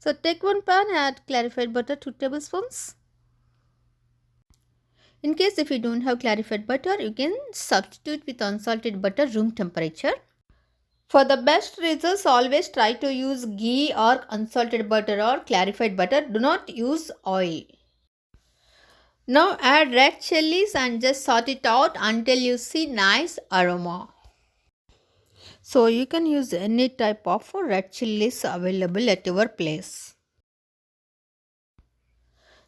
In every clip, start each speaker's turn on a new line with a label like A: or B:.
A: So take one pan, add clarified butter 2 tablespoons. In case if you don't have clarified butter, you can substitute with unsalted butter room temperature. For the best results, always try to use ghee or unsalted butter or clarified butter. Do not use oil. Now add red chillies and just sort it out until you see nice aroma. So you can use any type of red chillies available at your place.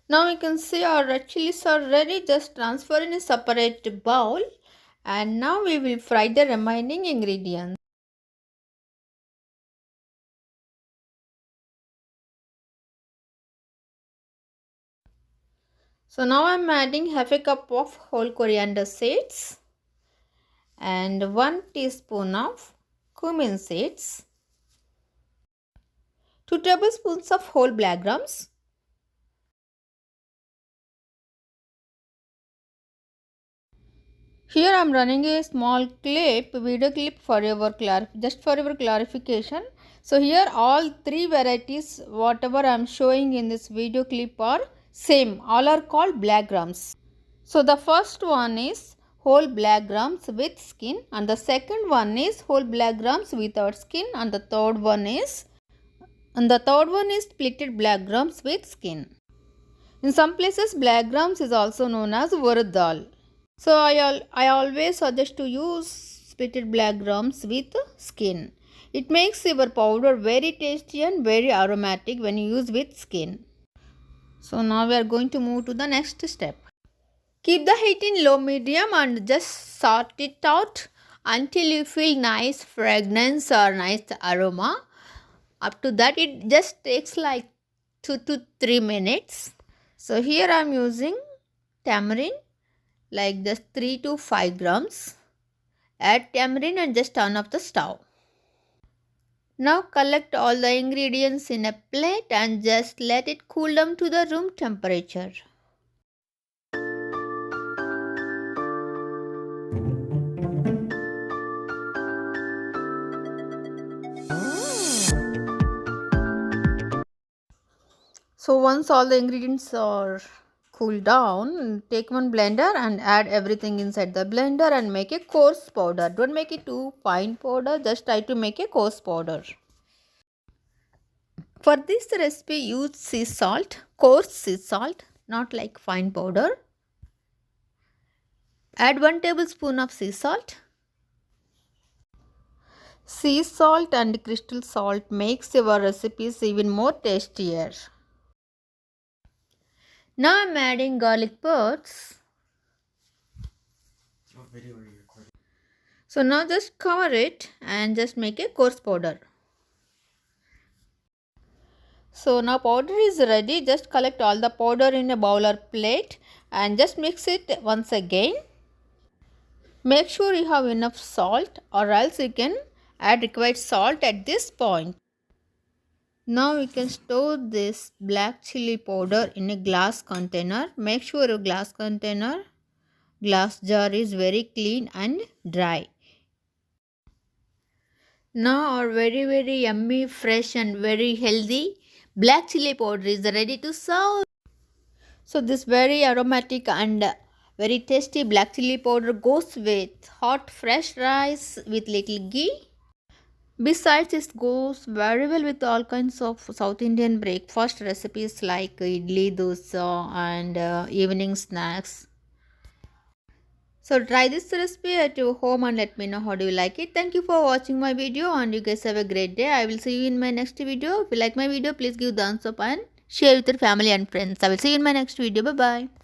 A: Now you can see our red chillies are ready. Just transfer in a separate bowl. And now we will fry the remaining ingredients. So now I am adding half a cup of whole coriander seeds and 1 teaspoon of cumin seeds, 2 tablespoons of whole black grams, here I am running a small video clip for your clarification. So here all 3 varieties whatever I am showing in this video clip are same, all are called black grams. So the first one is whole black grams with skin, and the second one is whole black grams without skin, and the third one is splitted black grams with skin. In some places black grams is also known as urad dal. So I always suggest to use splitted black grams with skin. It makes your powder very tasty and very aromatic when you use with skin. So now we are going to move to the next step. Keep the heat in low medium and just sort it out until you feel nice fragrance or nice aroma. Up to that it just takes like 2 to 3 minutes. So here I am using tamarind like just 3 to 5 grams. Add tamarind and just turn off the stove. Now collect all the ingredients in a plate and just let it cool down to the room temperature. So once all the ingredients are cooled down, take one blender and add everything inside the blender and make a coarse powder. Don't make it too fine powder, just try to make a coarse powder. For this recipe use sea salt, coarse sea salt, not like fine powder. Add 1 tablespoon of sea salt. Sea salt and crystal salt makes your recipes even more tastier. Now I am adding garlic buds. So now just cover it and just make a coarse powder. So now powder is ready. Just collect all the powder in a bowl or plate and just mix it once again. Make sure you have enough salt or else you can add required salt at this point. Now we can store this black chili powder in a glass container. Make sure your glass jar is very clean and dry. Now our very yummy, fresh and very healthy black chili powder is ready to serve. So this very aromatic and very tasty black chili powder goes with hot fresh rice with little ghee. Besides, it goes very well with all kinds of South Indian breakfast recipes like idli, dosa and evening snacks. So try this recipe at your home and let me know how do you like it. Thank you for watching my video and you guys have a great day. I will see you in my next video. If you like my video, please give thumbs up and share with your family and friends. I will see you in my next video. Bye bye.